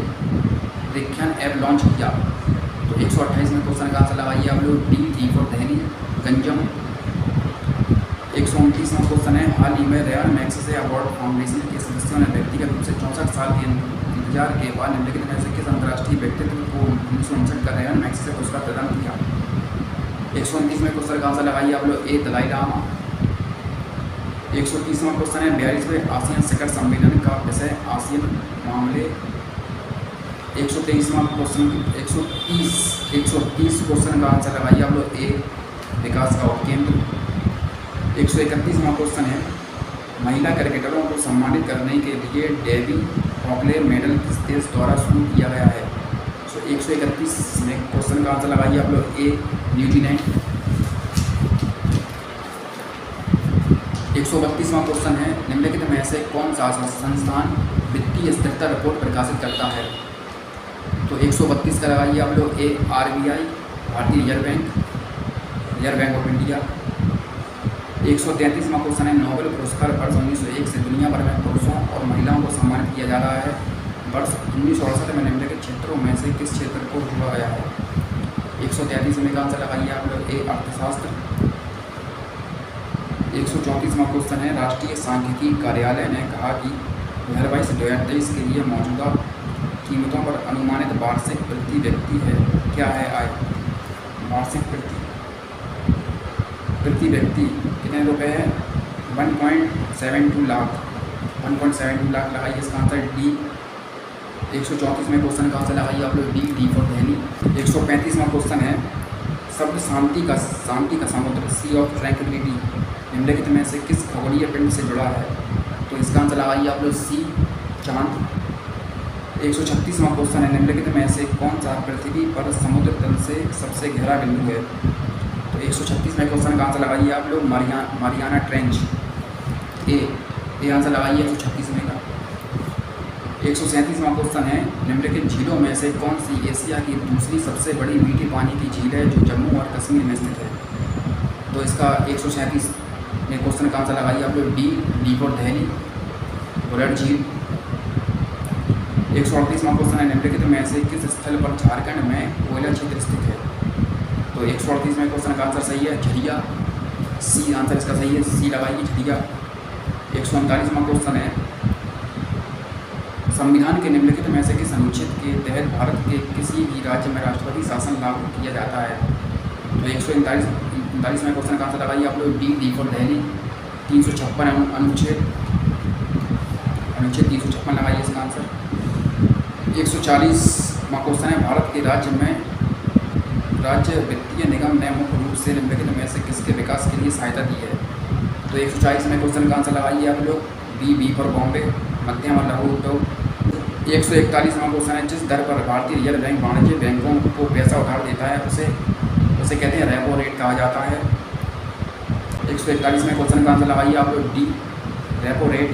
विख्यान ऐप लॉन्च किया? तो 128वें क्वेश्चन का आंसर लगाइए आप लोग डी फॉर दिल्ली, गंजम। 129वां क्वेश्चन है, हाल ही में रेयान मैग्सेसे अवार्ड फाउंडेशन के सदस्यों ने व्यक्तिगत रूप से 64 साल के इंतजार के बाद निम्नलिखित में से किस अंतर्राष्ट्रीय व्यक्तित्व को 1959 का रेयान मैग्सेसे पुरस्कार प्रदान किया? 129वें क्वेश्चन का आंसर लगाइए आप लोग ए दलाई लामा। 130वां क्वेश्चन है 42वें आसियान शिखर सम्मेलन का विषय आसियान मामले। 123वां क्वेश्चन 130 क्वेश्चन का आंसर लगाइए आप लोग ए विकास का उपकेंद्र। 131वां क्वेश्चन है महिला क्रिकेटरों को सम्मानित करने के लिए डेवी हॉकले मेडल किस देश द्वारा शुरू किया गया है। 131 में क्वेश्चन का आंसर लगाइए आप लोग ए न्यूजीलैंड। 132वां क्वेश्चन है निम्नलिखित में से कौन सा संस्थान वित्तीय स्थिरता रिपोर्ट प्रकाशित करता है। तो 132 का लगाइए आप लोग ए RBI भारतीय रिजर्व बैंक ऑफ इंडिया। 133वां क्वेश्चन है नोबेल पुरस्कार वर्ष 1901 से दुनिया भर में पुरुषों और महिलाओं को सम्मानित किया जा रहा है। वर्ष 1968 में निम्नलिखित क्षेत्रों में से किस क्षेत्र को जोड़ा गया है। 133 में का आंसर लगाइए आप लोग ए अर्थशास्त्र। 134वां क्वेश्चन है राष्ट्रीय सांख्यिकी कार्यालय ने कहा कि 2022 से 2023 के लिए मौजूदा कीमतों पर अनुमानित वार्षिक प्रति व्यक्ति है क्या है आय। वार्षिक प्रति व्यक्ति कितने रुपए है 1.72 लाख। 1.72 लाख लगाइए इसका आंसर डी। 134 में क्वेश्चन का आंसर लगाइए आप लोग डी फॉर दिल्ली। 135वां क्वेश्चन है शब्द शांति का समुद्र सी ऑफ ट्रैंक्विलिटी निम्नलिखित में से किस खगोलीय पिंड से जुड़ा है। तो इसका आंसर लगाइए आप लोग सी चांद। 136वां क्वेश्चन है निम्नलिखित में से कौन सा पृथ्वी पर समुद्र तल से सबसे गहरा बिंदु है। तो 136 में क्वेश्चन का आंसर लगाइए आप लोग मारियाना ट्रेंच ए आंसर लगाइए 136 में का। 137वां क्वेश्चन है निम्नलिखित झीलों में से कौन सी एशिया की दूसरी सबसे बड़ी मीठी पानी की झील है जो जम्मू और कश्मीर में स्थित है। तो इसका 137 में क्वेश्चन का आंसर लगाइए आप लोग डी फॉर दिल्ली बुलट झील। 138वां क्वेश्चन है निम्नलिखित में से किस स्थल पर झारखंड में कोयला क्षेत्र स्थित है। तो 138 में क्वेश्चन का आंसर सही है झरिया सी आंसर इसका सही है सी लगाइए झरिया। 139वां क्वेश्चन है संविधान के निम्नलिखित में से किस अनुच्छेद के तहत भारत के किसी भी राज्य में राष्ट्रपति शासन लागू किया जाता है। तो 139 में क्वेश्चन का आंसर लगाइए आप लोग डी फॉर दिल्ली 356 अनुच्छेद 356 लगाइए इसका आंसर। 140वां क्वेश्चन है भारत के राज्य वित्तीय निगम ने मुख्य रूप से निम्नलिखित में से किसके विकास के लिए सहायता दी है। तो 140 में क्वेश्चन का आंसर लगाइए आप लोग बी फॉर बॉम्बे मध्यम और लघु उद्योग। 141वां क्वेश्चन है जिस दर पर भारतीय रिजर्व बैंक वाणिज्य बैंकों को पैसा उधार देता है उसे कहते हैं रेपो रेट कहा जाता है। 141 में क्वेश्चन का आंसर लगाइए आप लोग D repo rate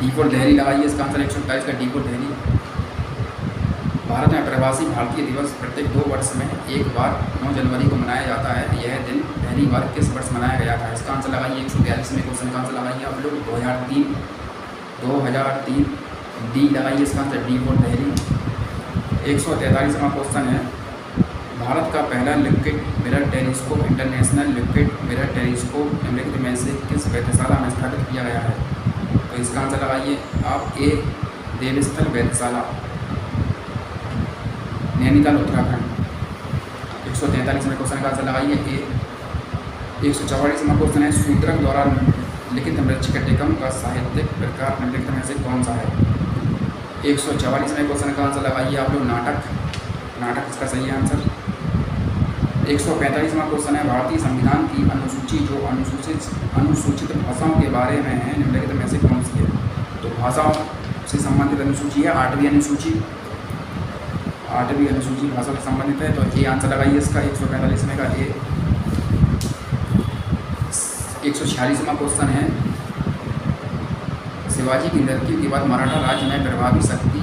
D for Delhi लगाइए इसका आंसर 141 का डी फॉर दिल्ली। भारत में प्रवासी भारतीय दिवस प्रत्येक 2 वर्ष में एक बार 9 जनवरी को मनाया जाता है। यह दिन पहली बार किस वर्ष मनाया गया था। इसका आंसर लगाइए 142 में क्वेश्चन का आंसर लगाइए आप लोग 2003 डी लगाइए इसका आंसर डी फॉर दिल्ली। 143वां क्वेश्चन है भारत का पहला liquid mirror telescope international liquid mirror telescope निम्नलिखित में से किस वेधशाला में स्थापित किया गया है। तो इसका आंसर लगाइए आप ए देवस्थल वेधशाला नैनीताल उत्तराखंड। 143 में क्वेश्चन का आंसर लगाइए ए। 144वां क्वेश्चन है शूद्रक द्वारा लिखित मृच्छकटिकम का साहित्यिक प्रकार निम्नलिखित में से कौन सा है। 144 में क्वेश्चन का आंसर लगाइए आप लोग नाटक इसका सही आंसर। 145वां क्वेश्चन है भारतीय संविधान की अनुसूची जो अनुसूचित भाषाओं के बारे में है निम्नलिखित में से कौन सी है। तो भाषाओं से संबंधित अनुसूची है 8वीं अनुसूची भाषा से संबंधित है। तो ए आंसर लगाइए इसका 145 में का ए। 146वां क्वेश्चन है शिवाजी की मृत्यु के बाद मराठा राज्य में प्रभावी शक्ति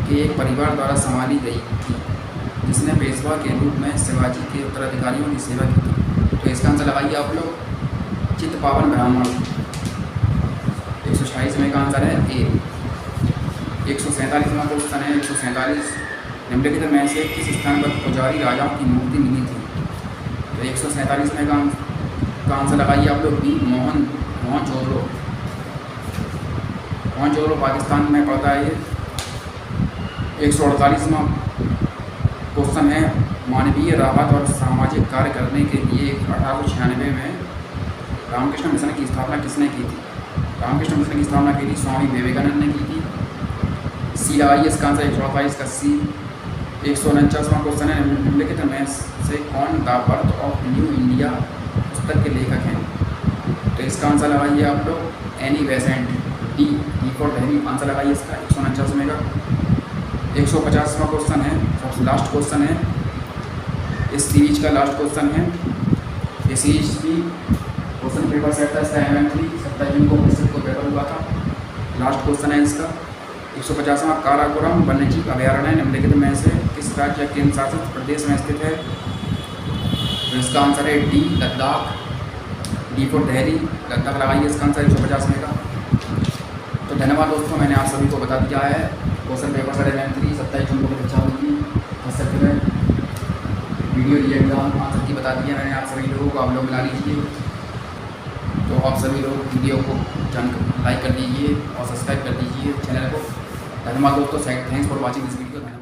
के एक परिवार द्वारा संभाली गई थी जिसने पेशवा के रूप में शिवाजी के उत्तराधिकारियों की सेवा की थी। तो इसका आंसर लगाइए आप लोग चित्तपावन ब्राह्मण। 146 में का आंसर है ए। 147वां क्वेश्चन है 147 निम्नलिखित में से किस स्थान पर पुजारी राजाओं की मूर्ति मिली थी। तो 147 में का आंसर लगाइए आप लोग बी मोहनजोदड़ो पाकिस्तान में पड़ता है ये। 148वां क्वेश्चन है मानवीय राहत और सामाजिक कार्य करने के लिए 1896 में रामकृष्ण मिशन की स्थापना किसने की थी? रामकृष्ण मिशन की स्थापना की थी स्वामी विवेकानंद ने की थी। सी लगाइए इसका आंसर 128 का सी। 149वां क्वेश्चन है, निम्नलिखित में से कौन the birth of new India पुस्तक के लेखक हैं? तो इसका आंसर लगाइए आप लोग Annie Besant, D for Delhi answer लगाइए इसका 149वें का। 150वां क्वेश्चन है, सबसे लास्ट क्वेश्चन है, इस सीरीज का लास्ट क्वेश्चन है। ये सीरीज की क्वेश्चन पेपर सेट था इसका MM3 27 जून को को पेपर हुआ था। लास्ट क्वेश्चन है इसका 150वां, काराकोरम वन्यजीव अभयारण्य निम्नलिखित में से किस राज्य या केंद्र शासित प्रदेश में स्थित है? तो इसका आंसर है D Ladakh, D for Delhi, Ladakh लगाइए इसका आंसर 150वें का। तो धन्यवाद दोस्तों, मैंने आप सभी को बता दिया है क्वेश्चन पेपर सेट MM3 27 जून को परीक्षा होगी फर्स्ट सेक्टर में। वीडियो लिए एग्जाम आंसर की बता दिया मैंने आप सभी लोगों को, आप लोग मिला लीजिए। तो आप सभी लोग वीडियो को लाइक कर दीजिए और सब्सक्राइब कर दीजिए चैनल को। धन्यवाद दोस्तों, thanks for watching this video.